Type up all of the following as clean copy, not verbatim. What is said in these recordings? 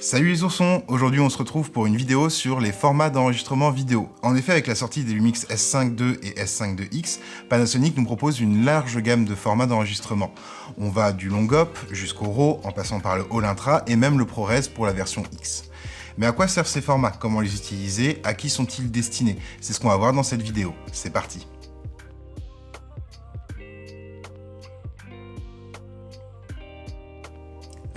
Salut les oursons, aujourd'hui on se retrouve pour une vidéo sur les formats d'enregistrement vidéo. En effet, avec la sortie des Lumix S5 II et S5 IIX, Panasonic nous propose une large gamme de formats d'enregistrement. On va du long-up jusqu'au RAW, en passant par le All-Intra et même le ProRes pour la version X. Mais à quoi servent ces formats? Comment les utiliser? À qui sont-ils destinés? C'est ce qu'on va voir dans cette vidéo. C'est parti!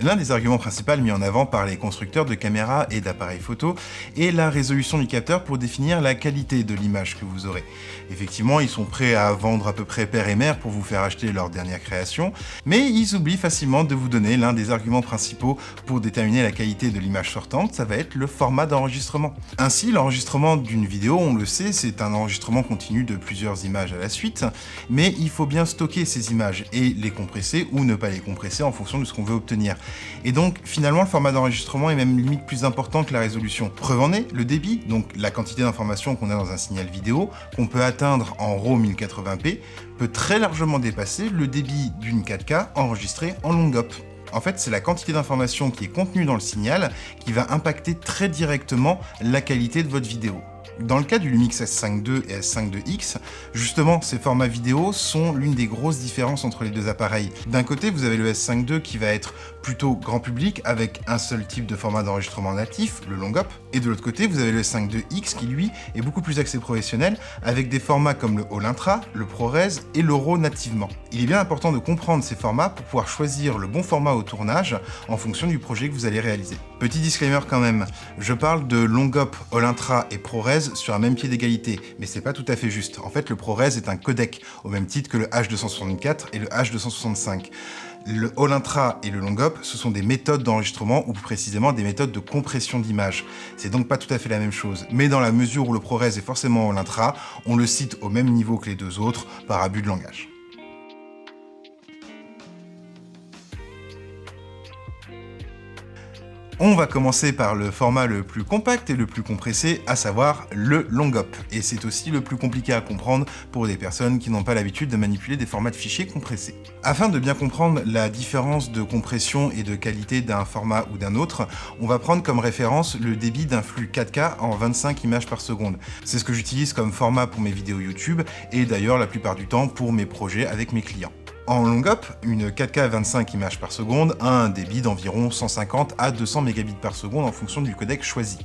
L'un des arguments principaux mis en avant par les constructeurs de caméras et d'appareils photo est la résolution du capteur pour définir la qualité de l'image que vous aurez. Effectivement, ils sont prêts à vendre à peu près père et mère pour vous faire acheter leur dernière création, mais ils oublient facilement de vous donner l'un des arguments principaux pour déterminer la qualité de l'image sortante, ça va être le format d'enregistrement. Ainsi, l'enregistrement d'une vidéo, on le sait, c'est un enregistrement continu de plusieurs images à la suite, mais il faut bien stocker ces images et les compresser ou ne pas les compresser en fonction de ce qu'on veut obtenir. Et donc finalement le format d'enregistrement est même limite plus important que la résolution. Preuve en est, le débit, donc la quantité d'informations qu'on a dans un signal vidéo, qu'on peut atteindre en RAW 1080p, peut très largement dépasser le débit d'une 4K enregistrée en long-up. En fait, c'est la quantité d'informations qui est contenue dans le signal qui va impacter très directement la qualité de votre vidéo. Dans le cas du Lumix S5 II et S5 IIX, justement, ces formats vidéo sont l'une des grosses différences entre les deux appareils. D'un côté, vous avez le S5 II qui va être plutôt grand public avec un seul type de format d'enregistrement natif, le long-up, et de l'autre côté, vous avez le S5 IIX qui, lui, est beaucoup plus axé professionnel avec des formats comme le All-Intra, le ProRes et le RAW nativement. Il est bien important de comprendre ces formats pour pouvoir choisir le bon format au tournage en fonction du projet que vous allez réaliser. Petit disclaimer quand même, je parle de long-up, All-Intra et ProRes sur un même pied d'égalité, mais c'est pas tout à fait juste. En fait, le ProRes est un codec, au même titre que le H264 et le H265. Le All-Intra et le long-up, ce sont des méthodes d'enregistrement, ou plus précisément des méthodes de compression d'image. C'est donc pas tout à fait la même chose, mais dans la mesure où le ProRes est forcément All-Intra, on le cite au même niveau que les deux autres, par abus de langage. On va commencer par le format le plus compact et le plus compressé, à savoir le long-up. Et c'est aussi le plus compliqué à comprendre pour des personnes qui n'ont pas l'habitude de manipuler des formats de fichiers compressés. Afin de bien comprendre la différence de compression et de qualité d'un format ou d'un autre, on va prendre comme référence le débit d'un flux 4K en 25 images par seconde. C'est ce que j'utilise comme format pour mes vidéos YouTube et d'ailleurs la plupart du temps pour mes projets avec mes clients. En long-up, une 4K à 25 images par seconde a un débit d'environ 150 à 200 mégabits par seconde en fonction du codec choisi.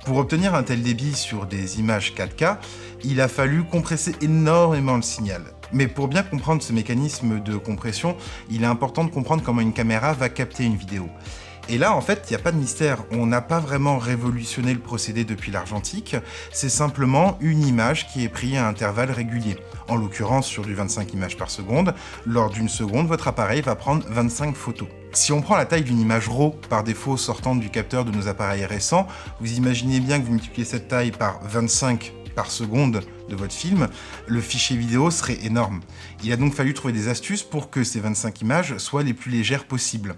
Pour obtenir un tel débit sur des images 4K, il a fallu compresser énormément le signal. Mais pour bien comprendre ce mécanisme de compression, il est important de comprendre comment une caméra va capter une vidéo. Et là, en fait, il n'y a pas de mystère, on n'a pas vraiment révolutionné le procédé depuis l'argentique, c'est simplement une image qui est prise à intervalles réguliers. En l'occurrence, sur du 25 images par seconde, lors d'une seconde, votre appareil va prendre 25 photos. Si on prend la taille d'une image RAW, par défaut sortante du capteur de nos appareils récents, vous imaginez bien que vous multipliez cette taille par 25 par seconde de votre film, le fichier vidéo serait énorme. Il a donc fallu trouver des astuces pour que ces 25 images soient les plus légères possibles.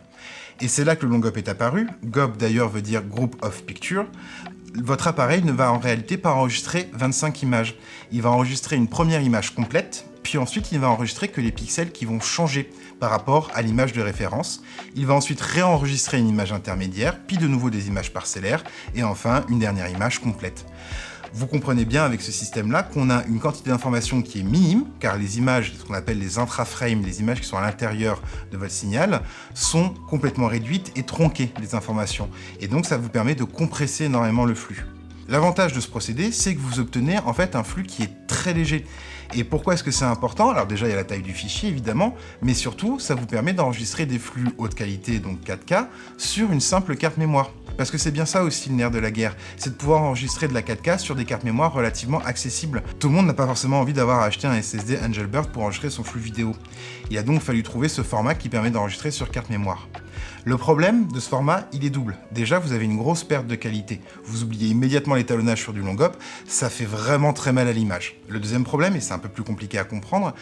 Et c'est là que le long-up est apparu. GOP d'ailleurs veut dire Group of Pictures. Votre appareil ne va en réalité pas enregistrer 25 images. Il va enregistrer une première image complète, puis ensuite il va enregistrer que les pixels qui vont changer par rapport à l'image de référence. Il va ensuite réenregistrer une image intermédiaire, puis de nouveau des images parcellaires, et enfin une dernière image complète. Vous comprenez bien avec ce système-là qu'on a une quantité d'informations qui est minime, car les images, ce qu'on appelle les intraframes, les images qui sont à l'intérieur de votre signal, sont complètement réduites et tronquées, les informations. Et donc ça vous permet de compresser énormément le flux. L'avantage de ce procédé, c'est que vous obtenez en fait un flux qui est très léger. Et pourquoi est-ce que c'est important? Alors déjà, il y a la taille du fichier, évidemment, mais surtout, ça vous permet d'enregistrer des flux haute qualité, donc 4K, sur une simple carte mémoire. Parce que c'est bien ça aussi le nerf de la guerre, c'est de pouvoir enregistrer de la 4K sur des cartes mémoire relativement accessibles. Tout le monde n'a pas forcément envie d'avoir à acheter un SSD Angelbird pour enregistrer son flux vidéo. Il a donc fallu trouver ce format qui permet d'enregistrer sur carte mémoire. Le problème de ce format, il est double. Déjà, vous avez une grosse perte de qualité. Vous oubliez immédiatement l'étalonnage sur du long-up, ça fait vraiment très mal à l'image. Le deuxième problème, et c'est un peu plus compliqué à comprendre,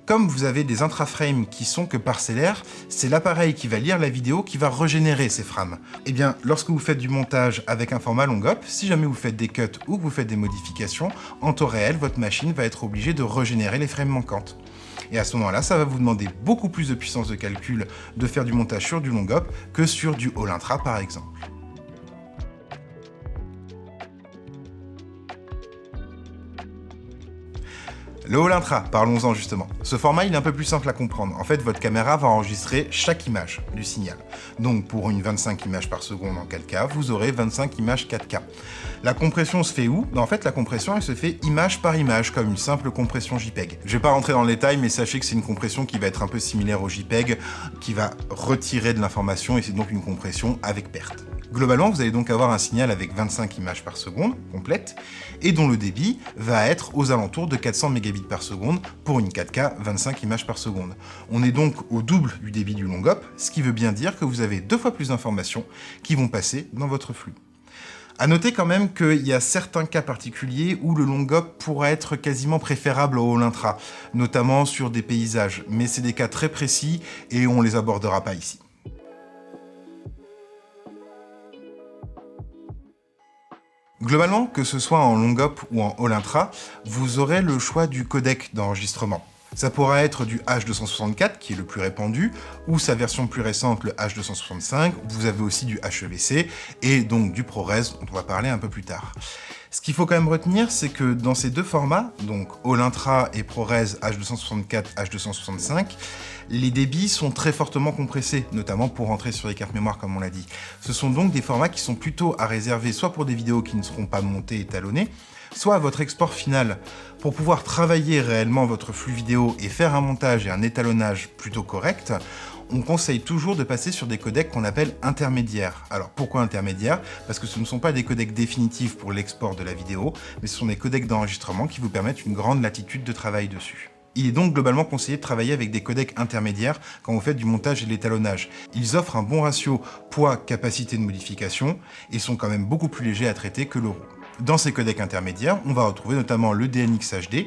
comme vous avez des intraframes qui sont que parcellaires, c'est l'appareil qui va lire la vidéo qui va régénérer ces frames. Et bien, lorsque vous faites du montage avec un format long-up, si jamais vous faites des cuts ou que vous faites des modifications, en temps réel, votre machine va être obligée de régénérer les frames manquantes. Et à ce moment-là, ça va vous demander beaucoup plus de puissance de calcul de faire du montage sur du long-up que sur du All-Intra par exemple. Le All Intra, parlons-en justement. Ce format, il est un peu plus simple à comprendre. En fait, votre caméra va enregistrer chaque image du signal. Donc, pour une 25 images par seconde en 4K, vous aurez 25 images 4K. La compression se fait où? En fait, la compression, elle se fait image par image, comme une simple compression JPEG. Je vais pas rentrer dans le détail, mais sachez que c'est une compression qui va être un peu similaire au JPEG, qui va retirer de l'information, et c'est donc une compression avec perte. Globalement, vous allez donc avoir un signal avec 25 images par seconde, complète, et dont le débit va être aux alentours de 400 mégabits par seconde pour une 4K 25 images par seconde. On est donc au double du débit du long hop, ce qui veut bien dire que vous avez 2 fois plus d'informations qui vont passer dans votre flux. À noter quand même qu'il y a certains cas particuliers où le long hop pourra être quasiment préférable au All Intra, notamment sur des paysages, mais c'est des cas très précis et on les abordera pas ici. Globalement, que ce soit en long hop ou en All Intra, vous aurez le choix du codec d'enregistrement. Ça pourra être du H264, qui est le plus répandu, ou sa version plus récente, le H265. Vous avez aussi du HEVC, et donc du ProRes, dont on va parler un peu plus tard. Ce qu'il faut quand même retenir, c'est que dans ces deux formats, donc All Intra et ProRes H264, H265, les débits sont très fortement compressés, notamment pour rentrer sur les cartes mémoire comme on l'a dit. Ce sont donc des formats qui sont plutôt à réserver soit pour des vidéos qui ne seront pas montées et talonnées, soit à votre export final. Pour pouvoir travailler réellement votre flux vidéo et faire un montage et un étalonnage plutôt correct, on conseille toujours de passer sur des codecs qu'on appelle intermédiaires. Alors pourquoi intermédiaires? Parce que ce ne sont pas des codecs définitifs pour l'export de la vidéo, mais ce sont des codecs d'enregistrement qui vous permettent une grande latitude de travail dessus. Il est donc globalement conseillé de travailler avec des codecs intermédiaires quand vous faites du montage et de l'étalonnage. Ils offrent un bon ratio poids-capacité de modification et sont quand même beaucoup plus légers à traiter que le RAW. Dans ces codecs intermédiaires, on va retrouver notamment le DNX HD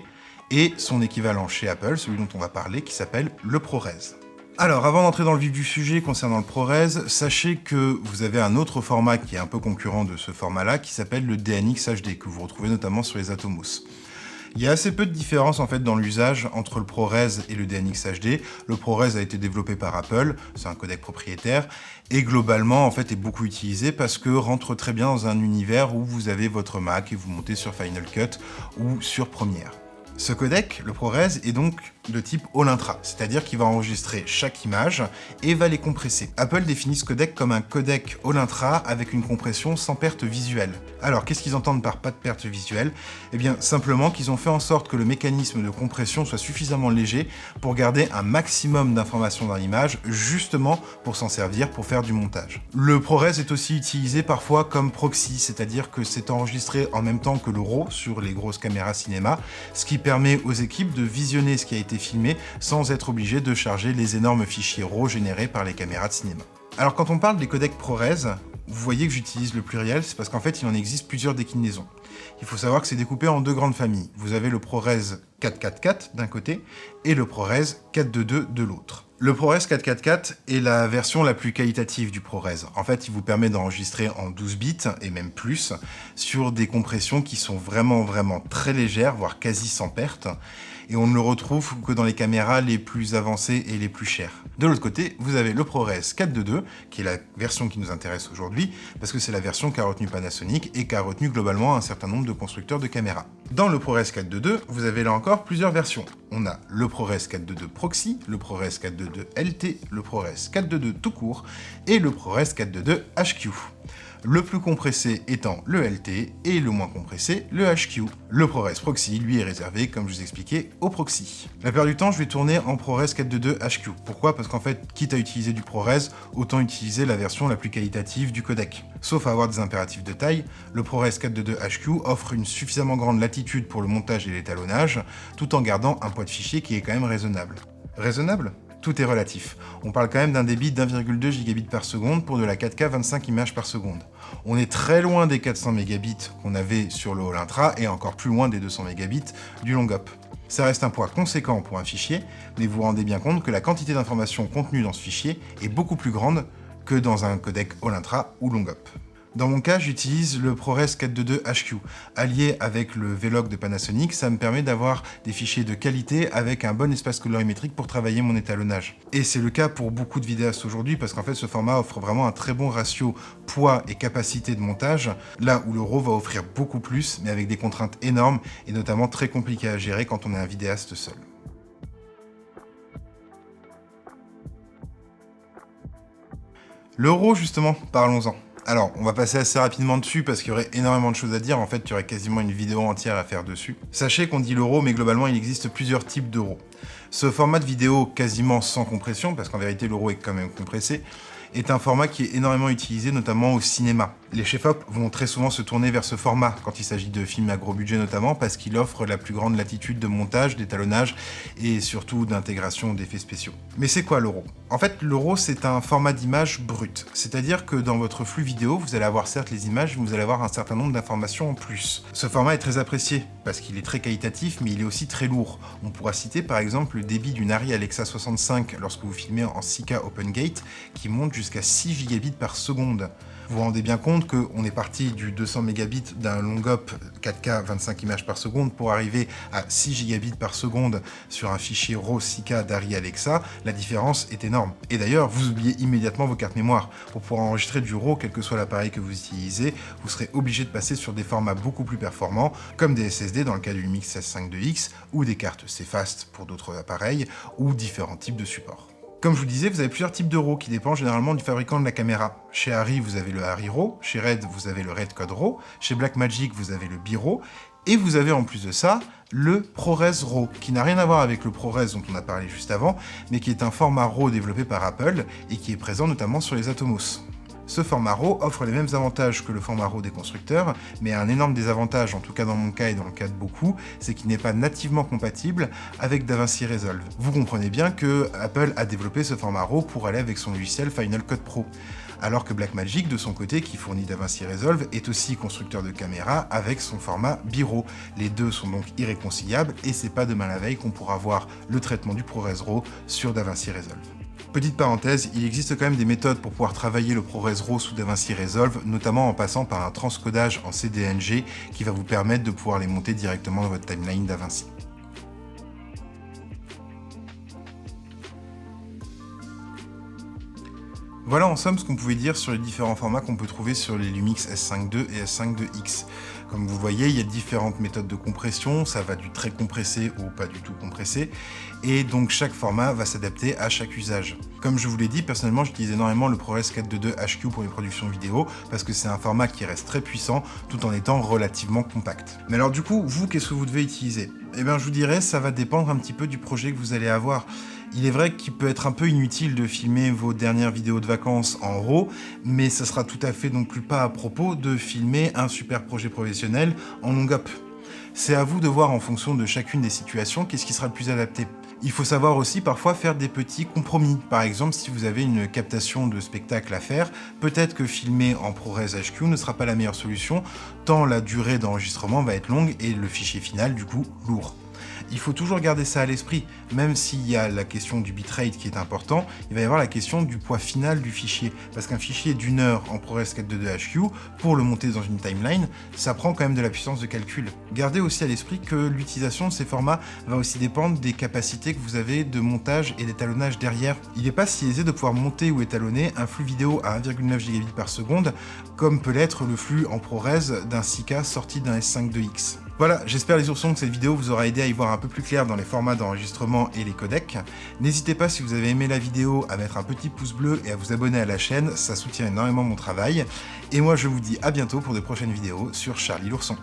et son équivalent chez Apple, celui dont on va parler, qui s'appelle le ProRes. Alors, avant d'entrer dans le vif du sujet concernant le ProRes, sachez que vous avez un autre format qui est un peu concurrent de ce format-là, qui s'appelle le DNX HD, que vous retrouvez notamment sur les Atomos. Il y a assez peu de différence en fait dans l'usage entre le ProRes et le DNX HD. Le ProRes a été développé par Apple, c'est un codec propriétaire, et globalement en fait est beaucoup utilisé parce que rentre très bien dans un univers où vous avez votre Mac et vous montez sur Final Cut ou sur Premiere. Ce codec, le ProRes, est donc de type All Intra, c'est-à-dire qu'il va enregistrer chaque image et va les compresser. Apple définit ce codec comme un codec All Intra avec une compression sans perte visuelle. Alors, qu'est-ce qu'ils entendent par pas de perte visuelle? Eh bien, simplement qu'ils ont fait en sorte que le mécanisme de compression soit suffisamment léger pour garder un maximum d'informations dans l'image, justement pour s'en servir pour faire du montage. Le ProRes est aussi utilisé parfois comme proxy, c'est-à-dire que c'est enregistré en même temps que le RAW sur les grosses caméras cinéma, ce qui permet aux équipes de visionner ce qui a été filmé sans être obligé de charger les énormes fichiers RAW générés par les caméras de cinéma. Alors quand on parle des codecs ProRes, vous voyez que j'utilise le pluriel, c'est parce qu'en fait il en existe plusieurs déclinaisons. Il faut savoir que c'est découpé en deux grandes familles. Vous avez le ProRes 444 d'un côté et le ProRes 422 de l'autre. Le ProRes 444 est la version la plus qualitative du ProRes. En fait, il vous permet d'enregistrer en 12 bits et même plus sur des compressions qui sont vraiment très légères, voire quasi sans perte. Et on ne le retrouve que dans les caméras les plus avancées et les plus chères. De l'autre côté, vous avez le ProRes 422, qui est la version qui nous intéresse aujourd'hui, parce que c'est la version qu'a retenu Panasonic et qu'a retenu globalement un certain nombre de constructeurs de caméras. Dans le ProRes 422, vous avez là encore plusieurs versions. On a le ProRes 422 Proxy, le ProRes 422 LT, le ProRes 422 tout court et le ProRes 422 HQ. Le plus compressé étant le LT et le moins compressé, le HQ. Le ProRes Proxy, lui, est réservé, comme je vous expliquais, au proxy. La plupart du temps, je vais tourner en ProRes 422 HQ. Pourquoi? Parce qu'en fait, quitte à utiliser du ProRes, autant utiliser la version la plus qualitative du codec. Sauf à avoir des impératifs de taille, le ProRes 422 HQ offre une suffisamment grande latitude pour le montage et l'étalonnage, tout en gardant un poids de fichier qui est quand même raisonnable. Raisonnable? Tout est relatif. On parle quand même d'un débit d'1,2 gigabits par seconde pour de la 4K 25 images par seconde. On est très loin des 400 mégabits qu'on avait sur le All Intra et encore plus loin des 200 mégabits du long hop. Ça reste un poids conséquent pour un fichier, mais vous vous rendez bien compte que la quantité d'informations contenues dans ce fichier est beaucoup plus grande que dans un codec All Intra ou long hop. Dans mon cas, j'utilise le ProRes 422 HQ. Allié avec le Vlog de Panasonic, ça me permet d'avoir des fichiers de qualité avec un bon espace colorimétrique pour travailler mon étalonnage. Et c'est le cas pour beaucoup de vidéastes aujourd'hui parce qu'en fait ce format offre vraiment un très bon ratio poids et capacité de montage, là où le RAW va offrir beaucoup plus, mais avec des contraintes énormes et notamment très compliquées à gérer quand on est un vidéaste seul. Le RAW justement, parlons-en. Alors, on va passer assez rapidement dessus parce qu'il y aurait énormément de choses à dire. En fait, il y aurait quasiment une vidéo entière à faire dessus. Sachez qu'on dit le RAW, mais globalement, il existe plusieurs types de RAW. Ce format de vidéo quasiment sans compression, parce qu'en vérité, le RAW est quand même compressé, est un format qui est énormément utilisé, notamment au cinéma. Les chefs-op vont très souvent se tourner vers ce format quand il s'agit de films à gros budget notamment, parce qu'il offre la plus grande latitude de montage, d'étalonnage et surtout d'intégration d'effets spéciaux. Mais c'est quoi le RAW? En fait, le RAW, c'est un format d'image brut. C'est-à-dire que dans votre flux vidéo, vous allez avoir certes les images, mais vous allez avoir un certain nombre d'informations en plus. Ce format est très apprécié, parce qu'il est très qualitatif, mais il est aussi très lourd. On pourra citer par exemple le débit d'une Arri Alexa 65 lorsque vous filmez en 6K OpenGate, qui monte jusqu'à 6 gigabits par seconde. Vous vous rendez bien compte qu'on est parti du 200 mégabits d'un long-up 4K 25 images par seconde pour arriver à 6 gigabits par seconde sur un fichier RAW 6K d'Arri Alexa. La différence est énorme. Et d'ailleurs, vous oubliez immédiatement vos cartes mémoire. Pour pouvoir enregistrer du RAW, quel que soit l'appareil que vous utilisez, vous serez obligé de passer sur des formats beaucoup plus performants, comme des SSD dans le cas du Lumix S52X, ou des cartes CFast pour d'autres appareils, ou différents types de supports. Comme je vous disais, vous avez plusieurs types de RAW qui dépendent généralement du fabricant de la caméra. Chez Arri, vous avez le Arri RAW, chez Red, vous avez le Red Code RAW, chez Blackmagic, vous avez le B-RAW, et vous avez en plus de ça le ProRes RAW, qui n'a rien à voir avec le ProRes dont on a parlé juste avant, mais qui est un format RAW développé par Apple et qui est présent notamment sur les Atomos. Ce format RAW offre les mêmes avantages que le format RAW des constructeurs, mais a un énorme désavantage, en tout cas dans mon cas et dans le cas de beaucoup, c'est qu'il n'est pas nativement compatible avec DaVinci Resolve. Vous comprenez bien que Apple a développé ce format RAW pour aller avec son logiciel Final Cut Pro, alors que Blackmagic, de son côté, qui fournit DaVinci Resolve, est aussi constructeur de caméra avec son format B-RAW. Les deux sont donc irréconciliables et c'est pas demain la veille qu'on pourra voir le traitement du ProRes RAW sur DaVinci Resolve. Petite parenthèse, il existe quand même des méthodes pour pouvoir travailler le ProRes RAW sous DaVinci Resolve, notamment en passant par un transcodage en CDNG qui va vous permettre de pouvoir les monter directement dans votre timeline DaVinci. Voilà en somme ce qu'on pouvait dire sur les différents formats qu'on peut trouver sur les Lumix S52 et S52X. Comme vous voyez, il y a différentes méthodes de compression, ça va du très compressé au pas du tout compressé, et donc chaque format va s'adapter à chaque usage. Comme je vous l'ai dit, personnellement j'utilise énormément le ProRes 422 HQ pour mes productions vidéo, parce que c'est un format qui reste très puissant, tout en étant relativement compact. Mais alors du coup, vous, qu'est-ce que vous devez utiliser? Eh bien je vous dirais, ça va dépendre un petit peu du projet que vous allez avoir. Il est vrai qu'il peut être un peu inutile de filmer vos dernières vidéos de vacances en RAW, mais ça sera tout à fait non plus pas à propos de filmer un super projet professionnel en long-up. C'est à vous de voir en fonction de chacune des situations qu'est-ce qui sera le plus adapté. Il faut savoir aussi parfois faire des petits compromis. Par exemple, si vous avez une captation de spectacle à faire, peut-être que filmer en ProRes HQ ne sera pas la meilleure solution, tant la durée d'enregistrement va être longue et le fichier final du coup lourd. Il faut toujours garder ça à l'esprit, même s'il y a la question du bitrate qui est important, il va y avoir la question du poids final du fichier, parce qu'un fichier d'une heure en ProRes 422 HQ, pour le monter dans une timeline, ça prend quand même de la puissance de calcul. Gardez aussi à l'esprit que l'utilisation de ces formats va aussi dépendre des capacités que vous avez de montage et d'étalonnage derrière. Il n'est pas si aisé de pouvoir monter ou étalonner un flux vidéo à 1,9 gigabits par seconde, comme peut l'être le flux en ProRes d'un 6K sorti d'un S52X. Voilà, j'espère les oursons que cette vidéo vous aura aidé à y voir un peu plus clair dans les formats d'enregistrement et les codecs. N'hésitez pas, si vous avez aimé la vidéo, à mettre un petit pouce bleu et à vous abonner à la chaîne, ça soutient énormément mon travail. Et moi je vous dis à bientôt pour de prochaines vidéos sur Charlie l'ourson.